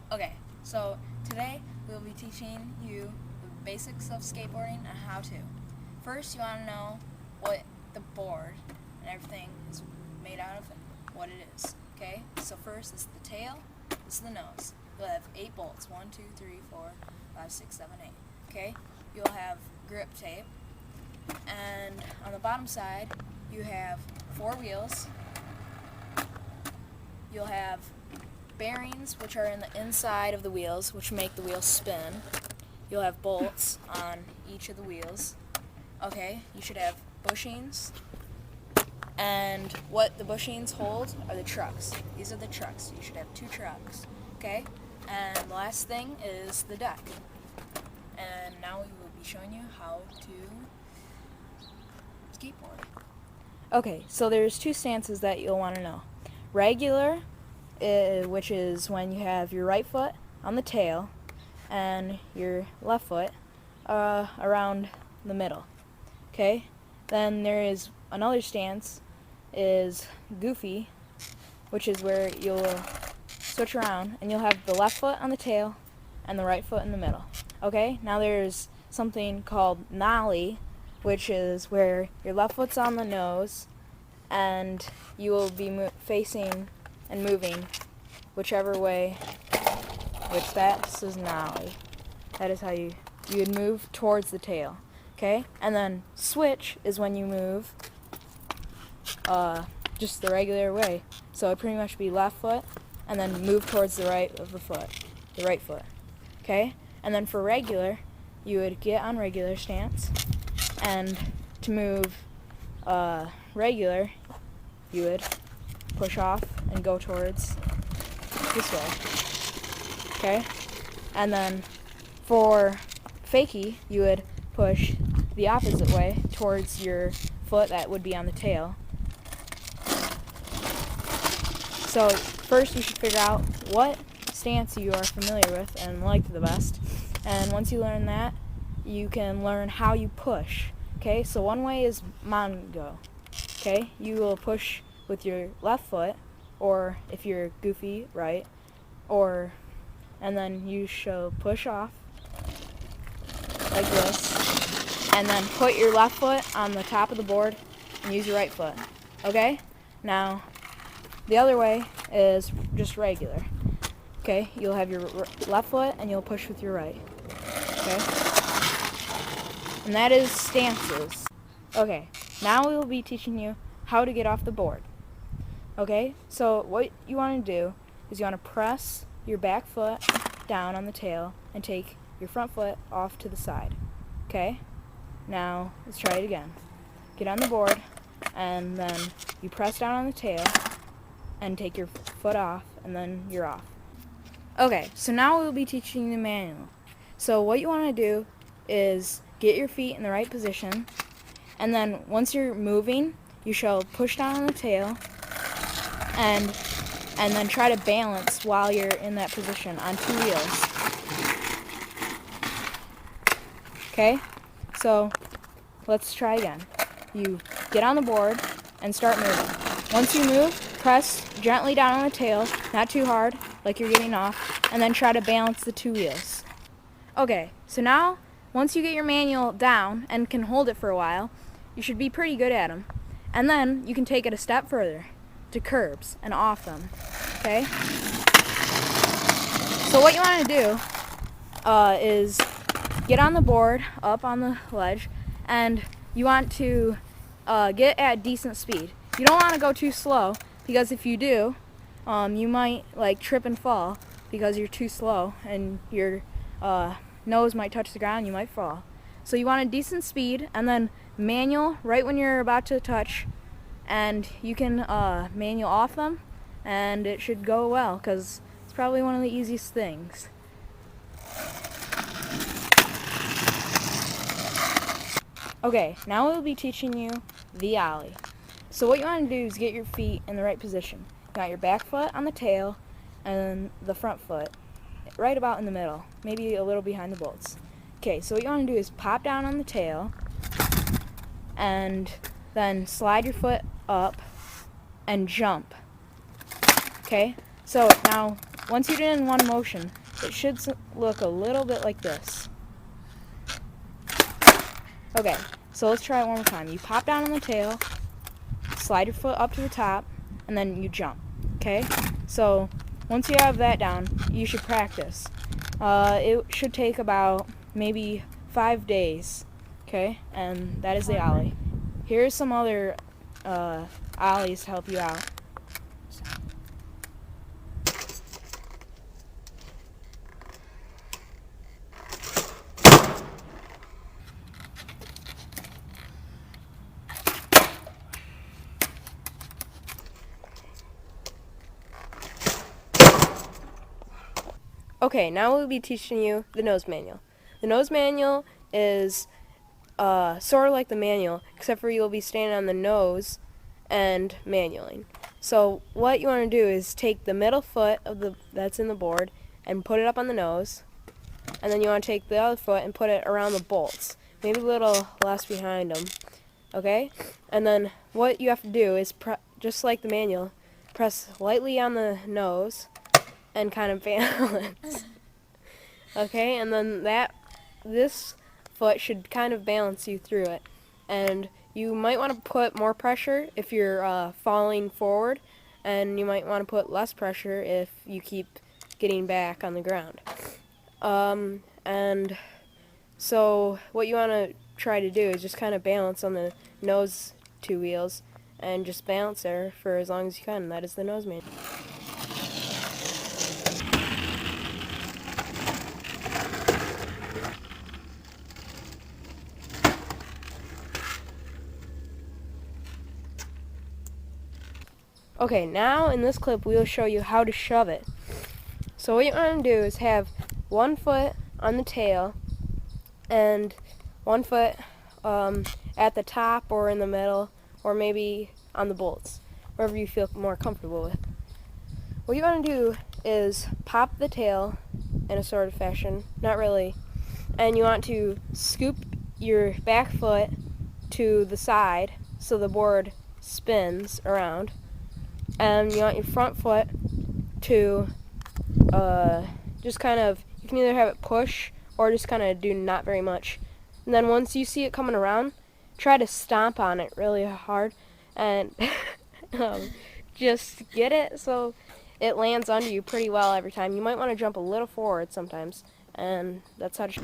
Okay, so today we'll be teaching you the basics of skateboarding and how to. First, you want to know what the board and everything is made out of and what it is. Okay, so first this is the tail, this is the nose. You'll have 8 bolts, 1, 2, 3, 4, 5, 6, 7, 8. Okay, you'll have grip tape, and on the bottom side you have 4 wheels. You'll have bearings, which are in the inside of the wheels, which make the wheels spin. You'll have bolts on each of the wheels. Okay, you should have bushings, and what the bushings hold are the trucks. These are the trucks. You should have 2 trucks. Okay, and the last thing is the deck. And now we will be showing you how to skateboard. Okay, so there's 2 stances that you'll want to know. Regular, which is when you have your right foot on the tail and your left foot around the middle. Okay, then there is another stance is goofy, which is where you'll switch around and you'll have the left foot on the tail and the right foot in the middle. Okay, now there's something called nollie, which is where your left foot's on the nose and you will be facing and moving whichever way, which that is nollie. That is how you would move towards the tail. Okay, and then switch is when you move just the regular way. So it'd pretty much be left foot and then move towards the right of the foot, the right foot. Okay, and then for regular, you would get on regular stance, and to move regular, you would push off and go towards this way. Okay, and then for fakie, you would push the opposite way towards your foot that would be on the tail. So first you should figure out what stance you are familiar with and like the best, and once you learn that, you can learn how you push. Okay, so one way is Mongo. Okay, you will push with your left foot, or if you're goofy, right, and then you shall push off like this, and then put your left foot on the top of the board and use your right foot. Okay, now the other way is just regular. Okay, you'll have your left foot and you'll push with your right. Okay, and that is stances. Okay, now we will be teaching you how to get off the board. Okay, so what you want to do is you want to press your back foot down on the tail and take your front foot off to the side. Okay, now let's try it again. Get on the board and then you press down on the tail and take your foot off, and then you're off. Okay, so now we'll be teaching you the manual. So what you want to do is get your feet in the right position, and then once you're moving, you shall push down on the tail and then try to balance while you're in that position on 2 wheels. Okay, so let's try again. You get on the board and start moving. Once you move, press gently down on the tail, not too hard, like you're getting off, and then try to balance the 2 wheels. Okay, so now, once you get your manual down and can hold it for a while, you should be pretty good at them. And then you can take it a step further to curbs and off them. Okay? So what you want to do is get on the board, up on the ledge, and you want to get at decent speed. You don't want to go too slow, because if you do, you might trip and fall because you're too slow, and your nose might touch the ground, you might fall. So you want a decent speed, and then manual right when you're about to touch, and you can manual off them, and it should go well, because it's probably one of the easiest things. Okay, now we'll be teaching you the ollie. So what you want to do is get your feet in the right position. You got your back foot on the tail and the front foot right about in the middle, maybe a little behind the bolts. Okay, so what you want to do is pop down on the tail and then slide your foot up and jump. Okay, so now once you do it in one motion, it should look a little bit like this. Okay, so let's try it one more time. You pop down on the tail, slide your foot up to the top, and then you jump. Okay? So once you have that down, you should practice. It should take about maybe 5 days. Okay? And that is the ollie. Here's some other ollies to help you out. Okay, now we'll be teaching you the nose manual. The nose manual is sort of like the manual, except for you'll be standing on the nose and manualing. So what you want to do is take the middle foot that's in the board and put it up on the nose, and then you want to take the other foot and put it around the bolts, maybe a little less behind them. Okay? And then what you have to do is, just like the manual, press lightly on the nose and kind of balance. Okay, and then this foot should kind of balance you through it. And you might want to put more pressure if you're falling forward, and you might want to put less pressure if you keep getting back on the ground. And so what you want to try to do is just kind of balance on the nose two wheels, and just balance there for as long as you can. That is the nose manual. Okay, now in this clip we'll show you how to shove it. So what you want to do is have one foot on the tail and one foot at the top or in the middle, or maybe on the bolts, wherever you feel more comfortable with. What you want to do is pop the tail in a sort of fashion, not really, and you want to scoop your back foot to the side so the board spins around. And you want your front foot to just kind of, you can either have it push or just kind of do not very much. And then once you see it coming around, try to stomp on it really hard and just get it so it lands under you pretty well every time. You might want to jump a little forward sometimes, and that's how to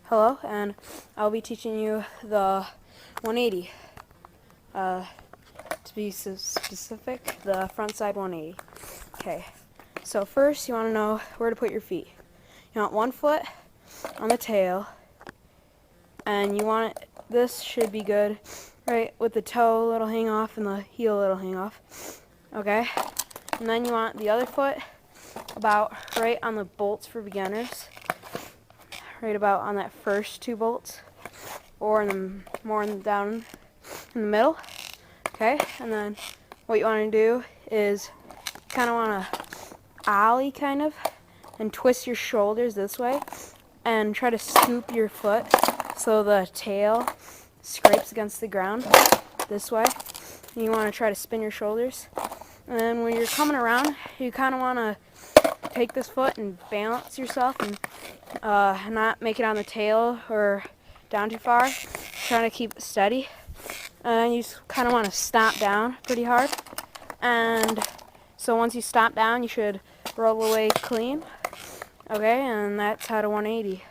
Hello, and I'll be teaching you the 180. To be specific, the front side 180. Okay, so first you want to know where to put your feet. You want one foot on the tail, and you want it, this should be good right with the toe a little hang off and the heel a little hang off. Okay, and then you want the other foot about right on the bolts for beginners. Right about on that first two bolts, or down in the middle. Okay, and then what you want to do is kind of want to ollie kind of, and twist your shoulders this way, and try to scoop your foot so the tail scrapes against the ground this way. And you want to try to spin your shoulders, and then when you're coming around, you kind of want to take this foot and balance yourself and not make it on the tail or down too far. Trying to keep it steady. And you just kind of want to stomp down pretty hard. And so once you stomp down, you should roll away clean. Okay, and that's how to 180.